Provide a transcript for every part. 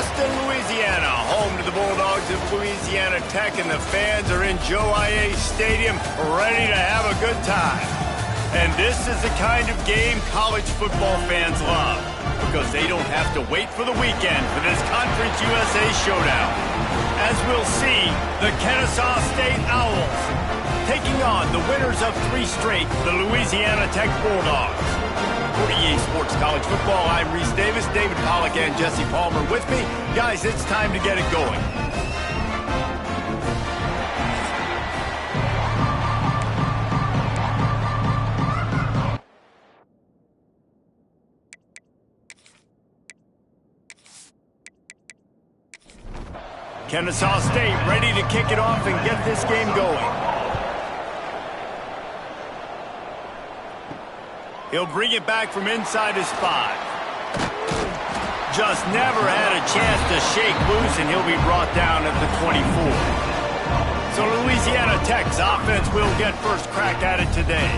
Austin, Louisiana, home to the Bulldogs of Louisiana Tech, and the fans are in Joe I.A. Stadium ready to have a good time. And this is the kind of game college football fans love, because they don't have to wait for the weekend for this Conference USA showdown. As we'll see, the Kennesaw State Owls taking on the winners of 3 straight, the Louisiana Tech Bulldogs. For EA Sports College Football, I'm Reese Davis, David Pollack, and Jesse Palmer with me. Guys, it's time to get it going. Kennesaw State ready to kick it off and get this game going. He'll bring it back from inside his 5. Just never had a chance to shake loose, and he'll be brought down at the 24. So Louisiana Tech's offense will get first crack at it today.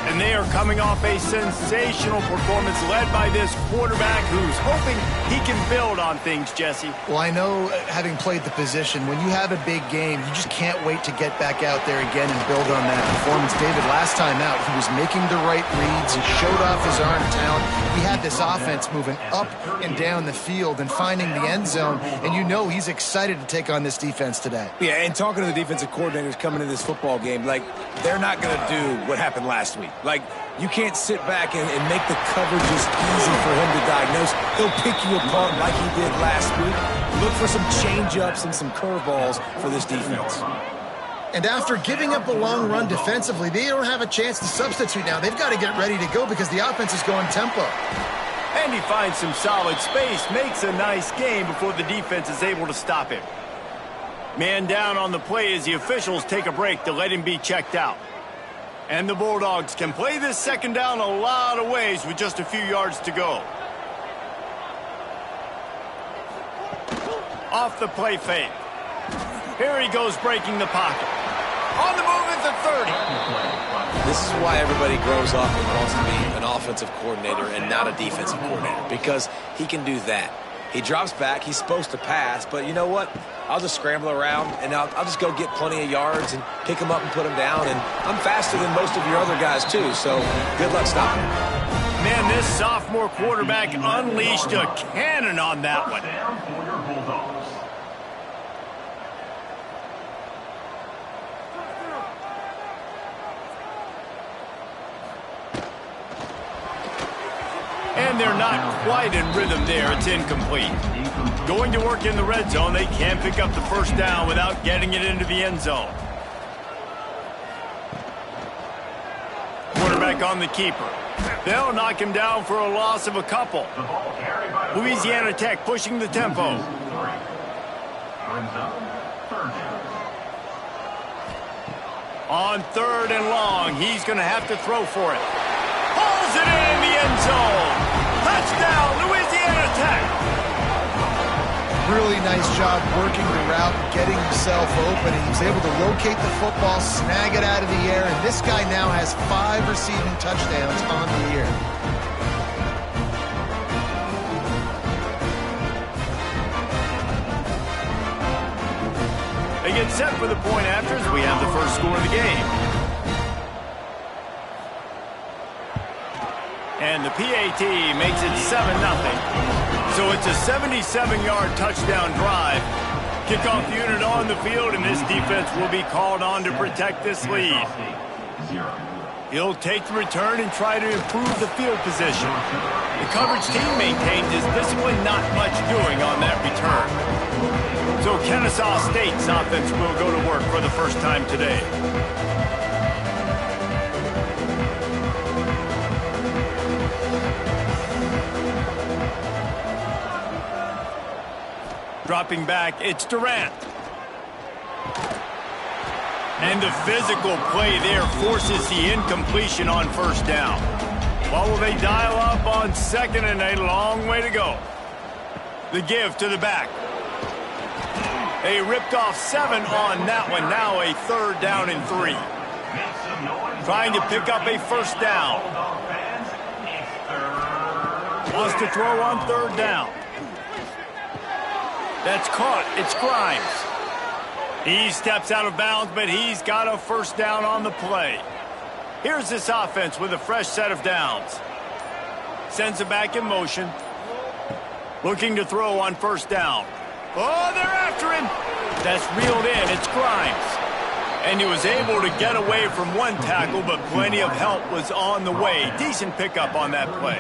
And they are coming off a sensational performance led by this quarterback who's hoping he can build on things, Jesse. Well, I know, having played the position, when you have a big game, you just can't wait to get back out there again and build on that performance. David, last time out, he was making the right reads. He showed off his arm talent. He had this offense moving up and down the field and finding the end zone, and you know he's excited to take on this defense today. Yeah, and talking to the defensive coordinators coming into this football game, like, they're not going to do what happened last week. Like, you can't sit back and make the coverages easy for him to diagnose. He'll pick you apart like he did last week. Look for some change-ups and some curveballs for this defense. And after giving up a long run defensively, they don't have a chance to substitute now. They've got to get ready to go because the offense is going tempo. And he finds some solid space, makes a nice game before the defense is able to stop him. Man down on the play as the officials take a break to let him be checked out. And the Bulldogs can play this second down a lot of ways with just a few yards to go. Off the play fake. Here he goes breaking the pocket. On the move at the 30. This is why everybody grows up and wants to be an offensive coordinator and not a defensive coordinator, because he can do that. He drops back. He's supposed to pass, but you know what? I'll just scramble around, and I'll just go get plenty of yards and pick him up and put him down. And I'm faster than most of your other guys, too, so good luck stopping him. Man, this sophomore quarterback unleashed a cannon on that one. And they're not quite in rhythm there. It's incomplete. Going to work in the red zone, they can pick up the first down without getting it into the end zone. Quarterback on the keeper. They'll knock him down for a loss of a couple. Louisiana Tech pushing the tempo. On 3rd and long, he's going to have to throw for it. Pulls it in the end zone. Touchdown, Louisiana Tech. Really nice job working the route and getting himself open. He was able to locate the football, snag it out of the air, and this guy now has 5 receiving touchdowns on the year. They get set for the point after as we have the first score of the game. And the PAT makes it 7-0. So it's a 77-yard touchdown drive. Kickoff unit on the field, and this defense will be called on to protect this lead. He'll take the return and try to improve the field position. The coverage team maintains his discipline, not much doing on that return. So Kennesaw State's offense will go to work for the first time today. Dropping back, it's Durant. And the physical play there forces the incompletion on first down. What will they dial up on second, and a long way to go? The give to the back. They ripped off 7 on that one. Now a 3rd down and 3. Trying to pick up a first down. Wants to throw on 3rd down. That's caught. It's Grimes. He steps out of bounds, but he's got a first down on the play. Here's this offense with a fresh set of downs. Sends it back in motion. Looking to throw on first down. Oh, they're after him. That's reeled in. It's Grimes. And he was able to get away from one tackle, but plenty of help was on the way. Decent pickup on that play.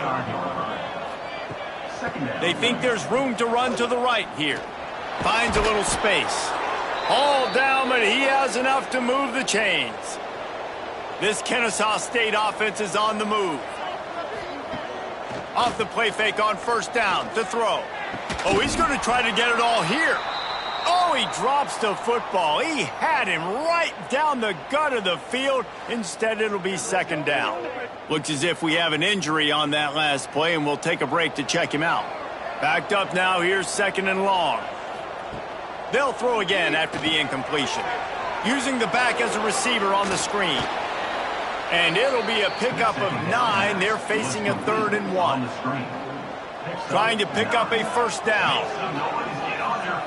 They think there's room to run to the right here. Finds a little space. All down, but he has enough to move the chains. This Kennesaw State offense is on the move. Off the play fake on first down to throw. Oh, he's going to try to get it all here. Oh, he drops the football. He had him right down the gut of the field. Instead, it'll be second down. Looks as if we have an injury on that last play, and we'll take a break to check him out. Backed up now, here's second and long. They'll throw again after the incompletion. Using the back as a receiver on the screen. And it'll be a pickup of 9. They're facing a 3rd and 1. Trying to pick up a first down.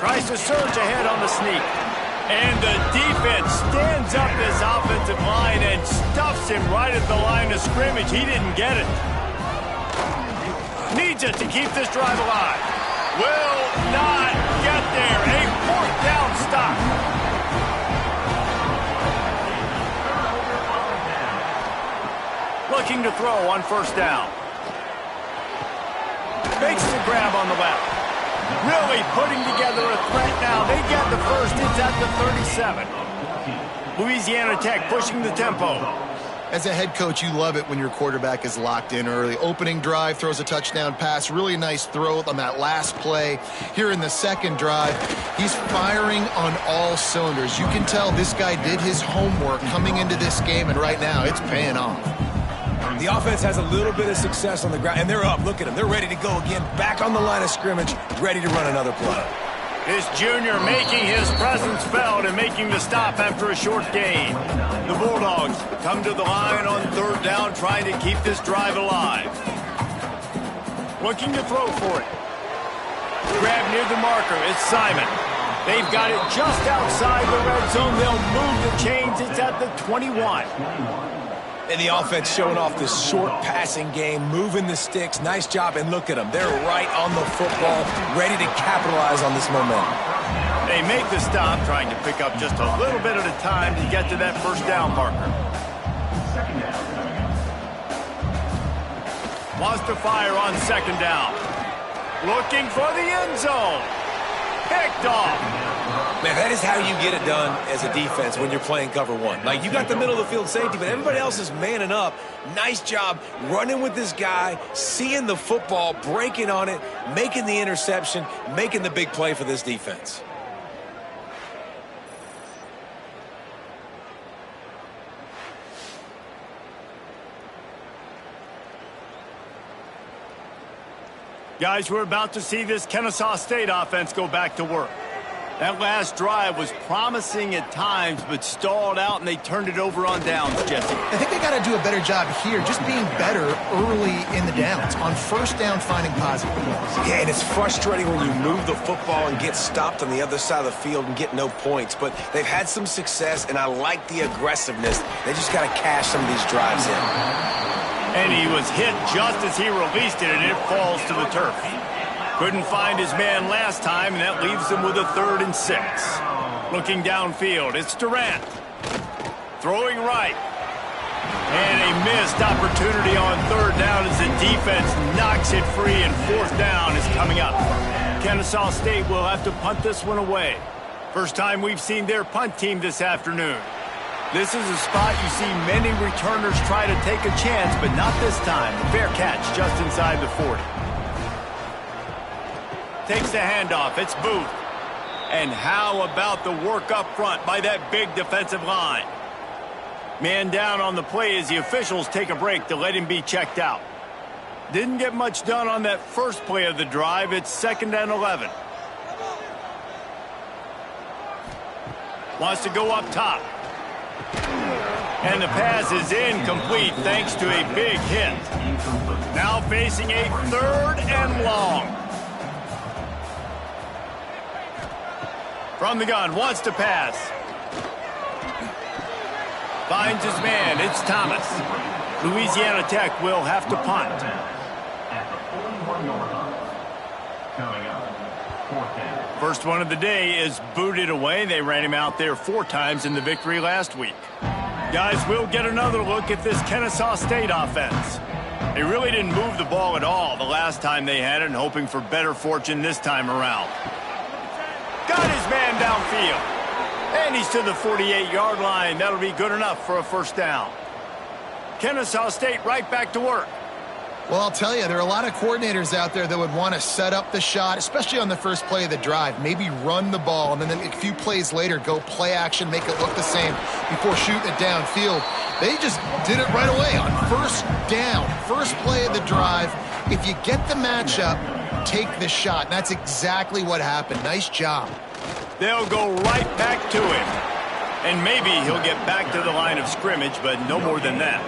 Tries to surge ahead on the sneak. And the defense stands up this offensive line and stuffs him right at the line of scrimmage. He didn't get it. Needs it to keep this drive alive. Will not get there. A 4th down stop. Looking to throw on first down. Makes the grab on the left. Really putting together a threat now. They get the first. It's at the 37. Louisiana Tech pushing the tempo. As a head coach, you love it when your quarterback is locked in early. Opening drive, throws a touchdown pass. Really nice throw on that last play. Here in the second drive, he's firing on all cylinders. You can tell this guy did his homework coming into this game, and right now it's paying off. The offense has a little bit of success on the ground, and they're up. Look at them. They're ready to go again. Back on the line of scrimmage, ready to run another play. This junior making his presence felt and making the stop after a short gain. The Bulldogs come to the line on 3rd down, trying to keep this drive alive. Looking to throw for it. Grab near the marker. It's Simon. They've got it just outside the red zone. They'll move the chains. It's at the 21. And the offense showing off this short passing game, moving the sticks. Nice job, and look at them. They're right on the football, ready to capitalize on this momentum. They make the stop, trying to pick up just a little bit at a time to get to that first down marker. Wants to fire on second down. Looking for the end zone. Picked off. Man, that is how you get it done as a defense when you're playing cover one. Like, you got the middle of the field safety, but everybody else is manning up. Nice job running with this guy, seeing the football, breaking on it, making the interception, making the big play for this defense. Guys, we're about to see this Kennesaw State offense go back to work. That last drive was promising at times, but stalled out, and they turned it over on downs, Jesse. I think they got to do a better job here, just being better early in the downs. On first down, finding positive. Yeah, and it's frustrating when you move the football and get stopped on the other side of the field and get no points. But they've had some success, and I like the aggressiveness. They just got to cash some of these drives in. And he was hit just as he released it, and it falls to the turf. Couldn't find his man last time, and that leaves him with a 3rd and 6. Looking downfield, it's Durant. Throwing right. And a missed opportunity on 3rd down as the defense knocks it free, and 4th down is coming up. Kennesaw State will have to punt this one away. First time we've seen their punt team this afternoon. This is a spot you see many returners try to take a chance, but not this time. The fair catch just inside the 40. Takes the handoff. It's Booth. And how about the work up front by that big defensive line? Man down on the play as the officials take a break to let him be checked out. Didn't get much done on that first play of the drive. It's 2nd and 11. Wants to go up top. And the pass is incomplete thanks to a big hit. Now facing a 3rd and long. From the gun, wants to pass. Finds his man, it's Thomas. Louisiana Tech will have to punt. First one of the day is booted away. They ran him out there 4 times in the victory last week. Guys, we'll get another look at this Kennesaw State offense. They really didn't move the ball at all the last time they had it, and hoping for better fortune this time around. Got his man downfield. And he's to the 48-yard line. That'll be good enough for a first down. Kennesaw State right back to work. Well, I'll tell you, there are a lot of coordinators out there that would want to set up the shot, especially on the first play of the drive. Maybe run the ball, and then a few plays later, go play action, make it look the same before shooting it downfield. They just did it right away on first down, first play of the drive. If you get the matchup, take the shot. And that's exactly what happened. Nice job. They'll go right back to him. And maybe he'll get back to the line of scrimmage, but no more than that.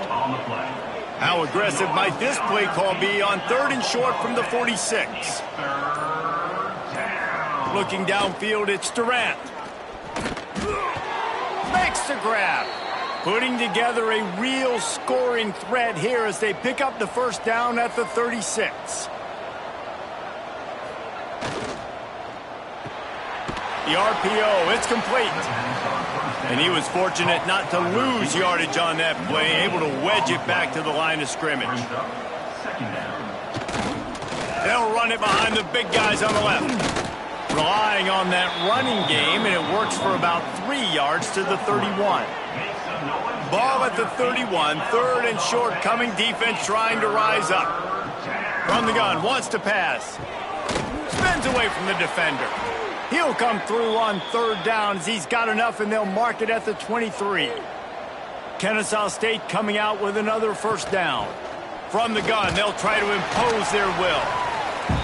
How aggressive might this play call be on 3rd and short from the 46? Looking downfield, it's Durant. Makes the grab. Putting together a real scoring threat here as they pick up the first down at the 36. The RPO, it's complete. And he was fortunate not to lose yardage on that play, able to wedge it back to the line of scrimmage. They'll run it behind the big guys on the left. Relying on that running game, and it works for about 3 yards to the 31. Ball at the 31, 3rd and short, coming defense trying to rise up. From the gun, wants to pass. Spins away from the defender. He'll come through on 3rd down as he's got enough, and they'll mark it at the 23. Kennesaw State coming out with another first down. From the gun, they'll try to impose their will.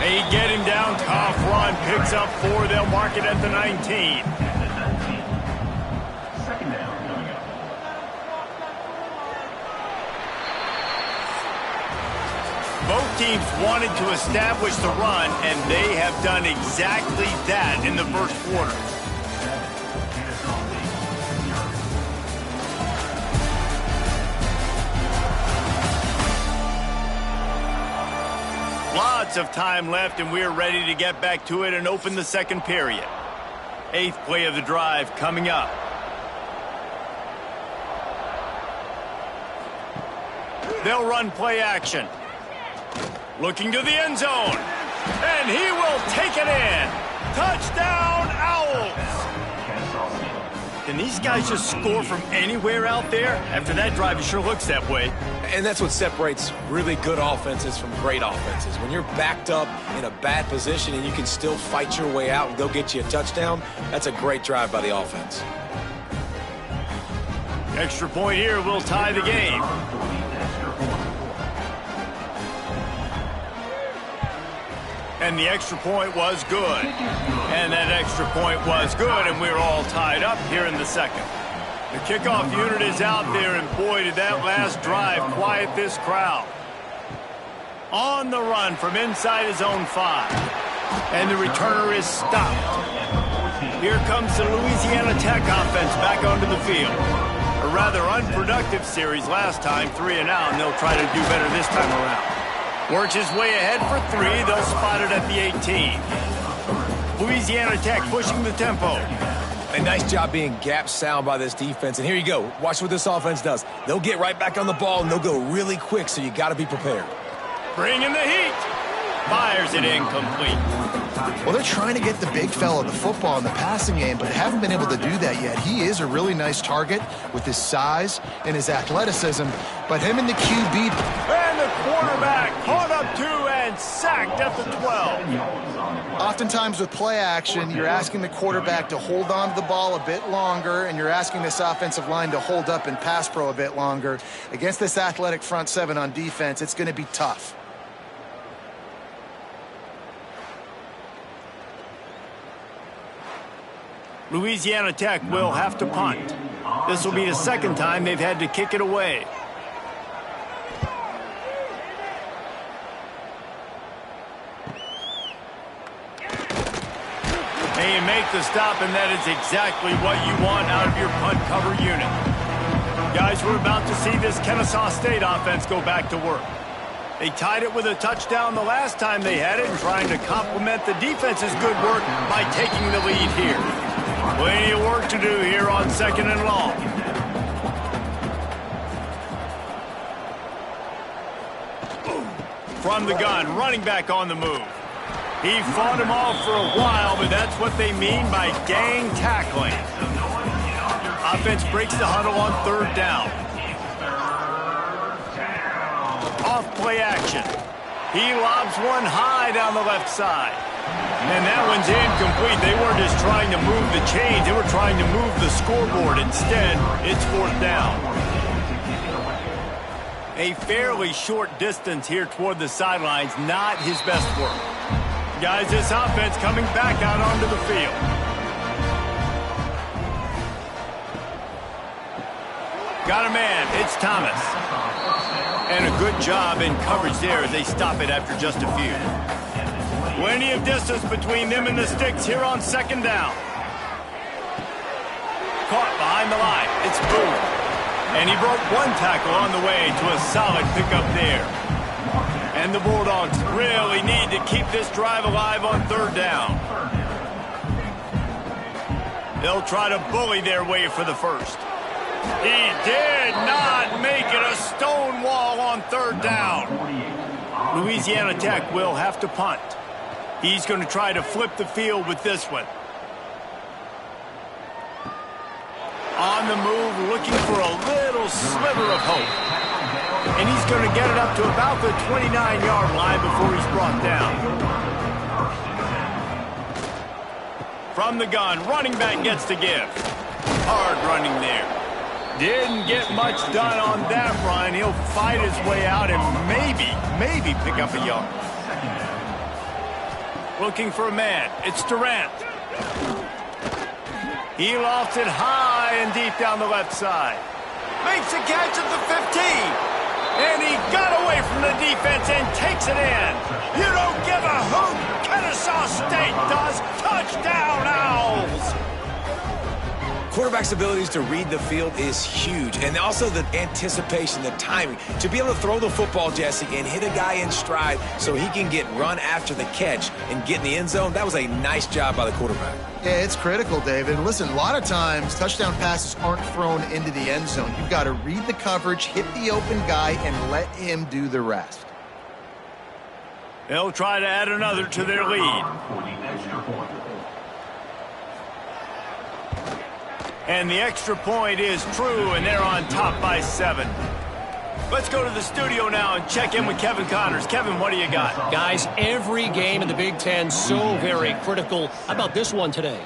They get him down, tough run, picks up 4, they'll mark it at the 19. Both teams wanted to establish the run, and they have done exactly that in the first quarter. Lots of time left, and we're ready to get back to it and open the second period. 8th play of the drive coming up. They'll run play action. Looking to the end zone. And he will take it in. Touchdown, Owls! Can these guys just score from anywhere out there? After that drive, it sure looks that way. And that's what separates really good offenses from great offenses. When you're backed up in a bad position and you can still fight your way out and go get you a touchdown, that's a great drive by the offense. Extra point here will tie the game. And the extra point was good. And that extra point was good, and we're all tied up here in the second. The kickoff unit is out there, and boy, did that last drive quiet this crowd. On the run from inside his own 5. And the returner is stopped. Here comes the Louisiana Tech offense back onto the field. A rather unproductive series last time, 3 and out, and they'll try to do better this time around. Works his way ahead for 3. They'll spot it at the 18. Louisiana Tech pushing the tempo. A nice job being gap sound by this defense. And here you go. Watch what this offense does. They'll get right back on the ball, and they'll go really quick, so you got to be prepared. Bring in the heat. Fires it incomplete. Well, they're trying to get the big fella the football in the passing game, but haven't been able to do that yet. He is a really nice target with his size and his athleticism, but him and the QB... And the quarterback caught up 2 and sacked at the 12. Oftentimes with play action, you're asking the quarterback to hold on to the ball a bit longer, and you're asking this offensive line to hold up in pass pro a bit longer. Against this athletic front 7 on defense, it's going to be tough. Louisiana Tech will have to punt. This will be the second time they've had to kick it away. Hey, you make the stop, and that is exactly what you want out of your punt cover unit. Guys, we're about to see this Kennesaw State offense go back to work. They tied it with a touchdown the last time they had it and trying to complement the defense's good work by taking the lead here. Plenty of work to do here on 2nd and long. From the gun, running back on the move. He fought him off for a while, but that's what they mean by gang tackling. Offense breaks the huddle on 3rd down. Off play action. He lobs one high down the left side. And that one's incomplete. They weren't just trying to move the chains. They were trying to move the scoreboard. Instead, it's 4th down. A fairly short distance here toward the sidelines. Not his best work. Guys, this offense coming back out onto the field. Got a man. It's Thomas. And a good job in coverage there as they stop it after just a few. Plenty of distance between them and the sticks here on 2nd down. Caught behind the line. It's Boone. And he broke one tackle on the way to a solid pickup there. And the Bulldogs really need to keep this drive alive on 3rd down. They'll try to bully their way for the first. He did not make it. A stone wall on 3rd down. Louisiana Tech will have to punt. He's going to try to flip the field with this one. On the move, looking for a little sliver of hope. And he's going to get it up to about the 29-yard line before he's brought down. From the gun, running back gets to give. Hard running there. Didn't get much done on that run. He'll fight his way out and maybe pick up a yard. Looking for a man. It's Durant. He lofts it high and deep down the left side. Makes a catch at the 15. And he got away from the defense and takes it in. You don't give a hoot. Kennesaw State does. Touchdown, Owls. Quarterback's abilities to read the field is huge. And also the anticipation, the timing. To be able to throw the football, Jesse, and hit a guy in stride so he can get run after the catch and get in the end zone, that was a nice job by the quarterback. Yeah, it's critical, David. Listen, a lot of times touchdown passes aren't thrown into the end zone. You've got to read the coverage, hit the open guy, and let him do the rest. They'll try to add another to their lead. And the extra point is true, and they're on top by 7. Let's go to the studio now and check in with Kevin Connors. Kevin, what do you got? Guys, every game in the Big Ten so very critical. How about this one today?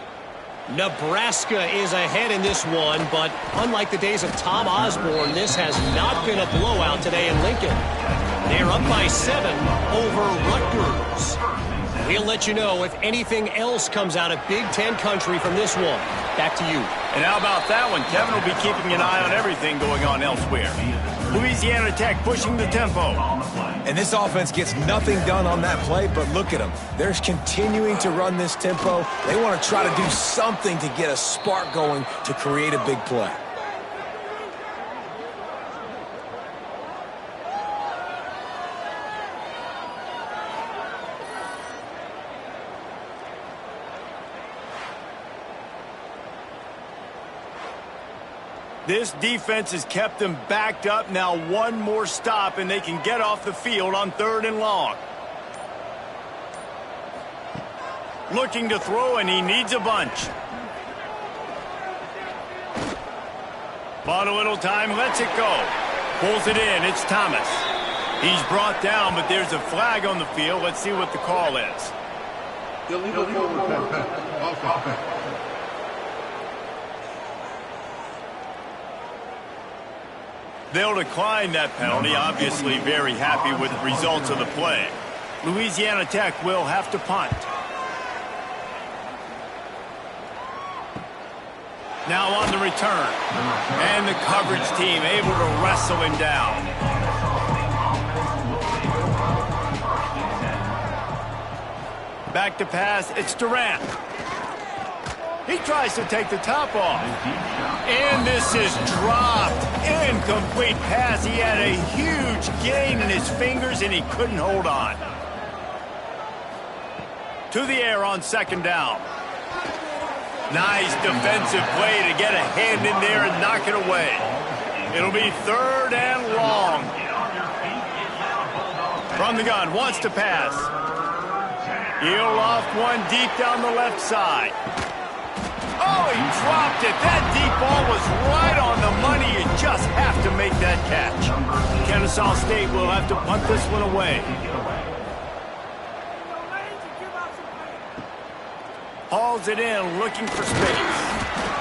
Nebraska is ahead in this one, but unlike the days of Tom Osborne, this has not been a blowout today in Lincoln. They're up by 7 over Rutgers. We'll let you know if anything else comes out of Big Ten country from this one. Back to you. And how about that one? Kevin will be keeping an eye on everything going on elsewhere. Louisiana Tech pushing the tempo. And this offense gets nothing done on that play, but look at them. They're continuing to run this tempo. They want to try to do something to get a spark going to create a big play. This defense has kept them backed up. Now one more stop, and they can get off the field on 3rd and long. Looking to throw, and he needs a bunch. Bought a little time, lets it go. Pulls it in, it's Thomas. He's brought down, but there's a flag on the field. Let's see what the call is. Illegal forward pass. They'll decline that penalty, obviously very happy with the results of the play. Louisiana Tech will have to punt. Now on the return. And the coverage team able to wrestle him down. Back to pass, it's Durant. He tries to take the top off. And this is dropped. Incomplete pass. He had a huge gain in his fingers, and he couldn't hold on. To the air on second down. Nice defensive play to get a hand in there and knock it away. It'll be third and long. From the gun, wants to pass. He'll off one deep down the left side. Oh, he dropped it. That deep ball was right on the money. You just have to make that catch. Kennesaw State will have to punt this one away. Hauls it in, looking for space.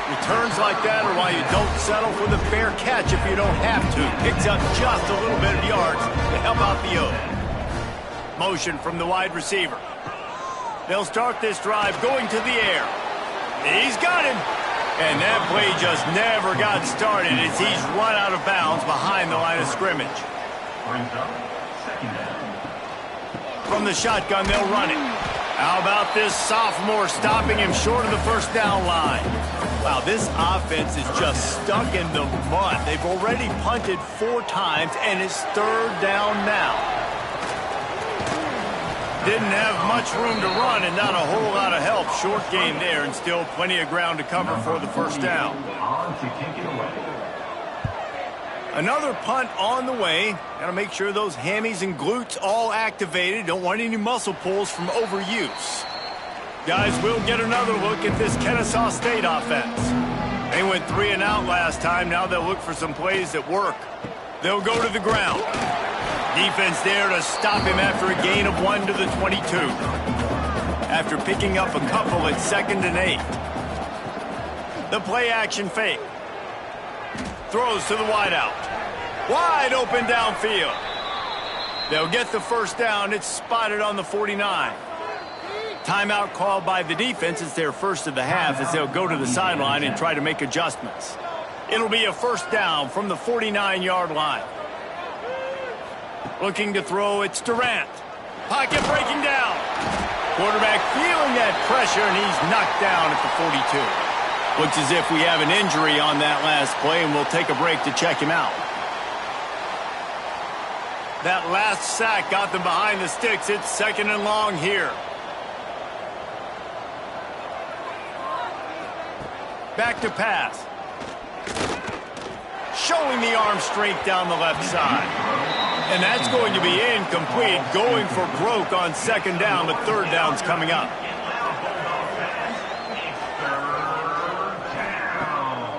Returns like that are why you don't settle for the fair catch if you don't have to. Picks up just a little bit of yards to help out the O. Motion from the wide receiver. They'll start this drive going to the air. He's got him. And that play just never got started as he's run out of bounds behind the line of scrimmage. From the shotgun, they'll run it. How about this sophomore stopping him short of the first down line? Wow, this offense is just stuck in the mud. They've already punted 4 times, and it's third down now. Didn't have much room to run and not a whole lot of help. Short game there and still plenty of ground to cover for the first down. Another punt on the way. Got to make sure those hammies and glutes all activated. Don't want any muscle pulls from overuse. Guys, we'll get another look at this Kennesaw State offense. They went 3 and out last time. Now they'll look for some plays that work. They'll go to the ground. Defense there to stop him after a gain of 1 to the 22. After picking up a couple at 2nd and 8. The play action fake. Throws to the wideout. Wide open downfield. They'll get the first down. It's spotted on the 49. Timeout called by the defense. It's their first of the half as they'll go to the sideline and try to make adjustments. It'll be a first down from the 49-yard line. Looking to throw, it's Durant. Pocket breaking down. Quarterback feeling that pressure, and he's knocked down at the 42. Looks as if we have an injury on that last play, and we'll take a break to check him out. That last sack got them behind the sticks. It's 2nd and long here. Back to pass. Showing the arm strength down the left side. And that's going to be incomplete. Going for broke on 2nd down, but 3rd down's coming up.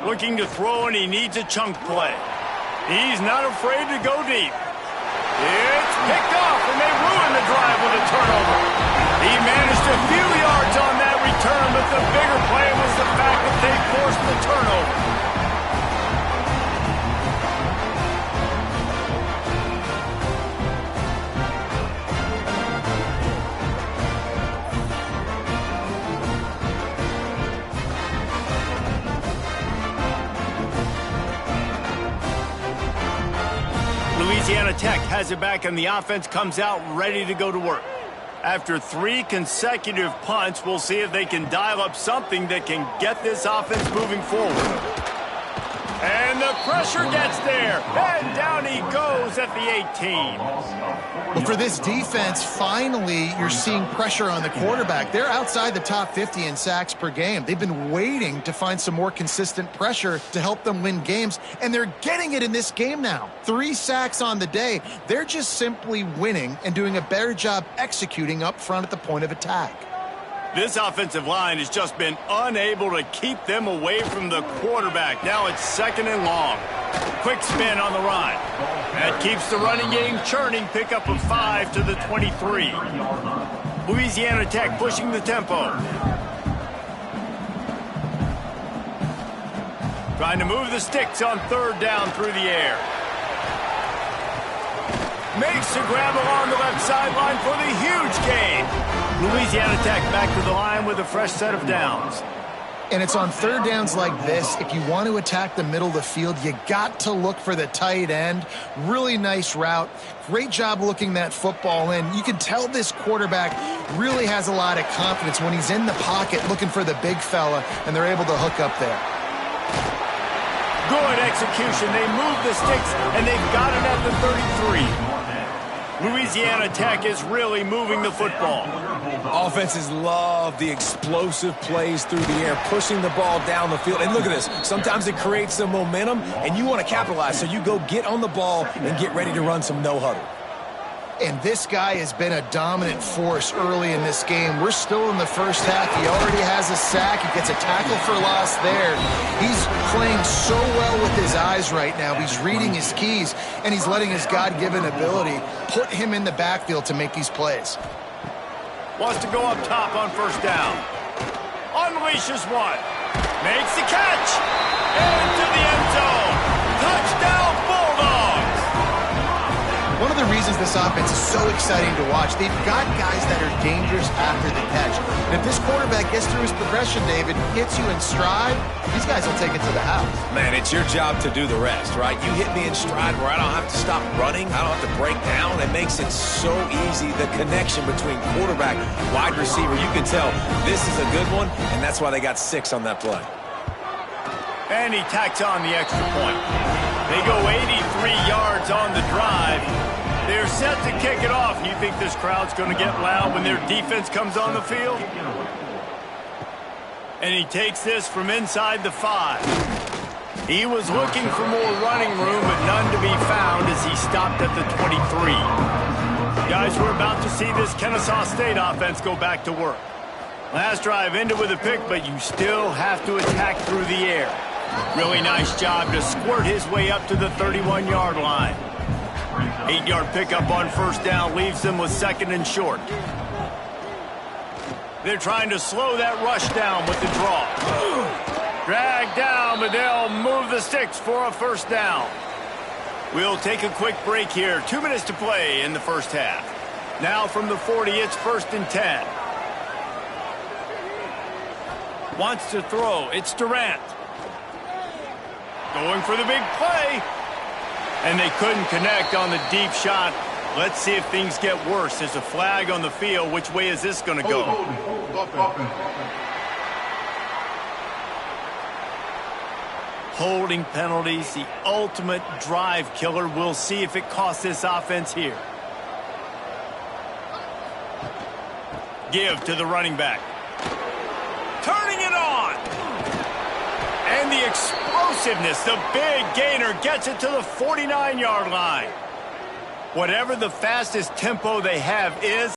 Looking to throw, and he needs a chunk play. He's not afraid to go deep. It's picked off, and they ruin the drive with a turnover. He managed a few yards on that return, but the bigger play was the fact that they forced the turnover. Louisiana Tech has it back, and the offense comes out ready to go to work. After 3 consecutive punts, we'll see if they can dial up something that can get this offense moving forward. And the pressure gets there, and down he goes at the 18. Well, for this defense, finally, you're seeing pressure on the quarterback. They're outside the top 50 in sacks per game. They've been waiting to find some more consistent pressure to help them win games, and they're getting it in this game now. 3 sacks on the day. They're just simply winning and doing a better job executing up front at the point of attack. This offensive line has just been unable to keep them away from the quarterback. Now it's 2nd and long. Quick spin on the run. That keeps the running game churning. Pickup of 5 to the 23. Louisiana Tech pushing the tempo. Trying to move the sticks on 3rd down through the air. Makes the grab along the left sideline for the huge gain. Louisiana Tech back to the line with a fresh set of downs. And it's on third downs like this, if you want to attack the middle of the field, you got to look for the tight end. Really nice route. Great job looking that football in. You can tell this quarterback really has a lot of confidence when he's in the pocket looking for the big fella, and they're able to hook up there. Good execution. They move the sticks, and they've got it at the 33. Louisiana Tech is really moving the football. Offenses love the explosive plays through the air, pushing the ball down the field. And look at this. Sometimes it creates some momentum, and you want to capitalize. So you go get on the ball and get ready to run some no-huddle. And this guy has been a dominant force early in this game. We're still in the first half. He already has a sack. He gets a tackle for loss there. He's playing so well with his eyes right now. He's reading his keys, and he's letting his God-given ability put him in the backfield to make these plays. Wants to go up top on first down. Unleashes one. Makes the catch. Into the end zone. Touchdown, Bulldogs. One of the reasons this offense is so exciting to watch, they've got guys that are dangerous after the catch. And if this quarterback gets through his progression, David, gets you in stride, these guys will take it to the house. Man, it's your job to do the rest, right? You hit me in stride where I don't have to stop running. I don't have to break down. It makes it so easy. The connection between quarterback, wide receiver, you can tell this is a good one, and that's why they got 6 on that play. And he tacks on the extra point. They go 83 yards on the drive. They're set to kick it off. You think this crowd's going to get loud when their defense comes on the field? And he takes this from inside the 5. He was looking for more running room, but none to be found as he stopped at the 23. Guys, we're about to see this Kennesaw State offense go back to work. Last drive ended with a pick, but you still have to attack through the air. Really nice job to squirt his way up to the 31-yard line. 8-yard pickup on first down leaves them with 2nd and short. They're trying to slow that rush down with the draw. Drag down, but they'll move the sticks for a first down. We'll take a quick break here. 2 minutes to play in the first half. Now from the 40, it's 1st and 10. Wants to throw. It's Durant. Going for the big play. And they couldn't connect on the deep shot. Let's see if things get worse. There's a flag on the field. Which way is this going to go? Holding penalties, the ultimate drive killer. We'll see if it costs this offense here. Give to the running back. Turning it on. And the explosiveness, the big gainer gets it to the 49-yard line. Whatever the fastest tempo they have is,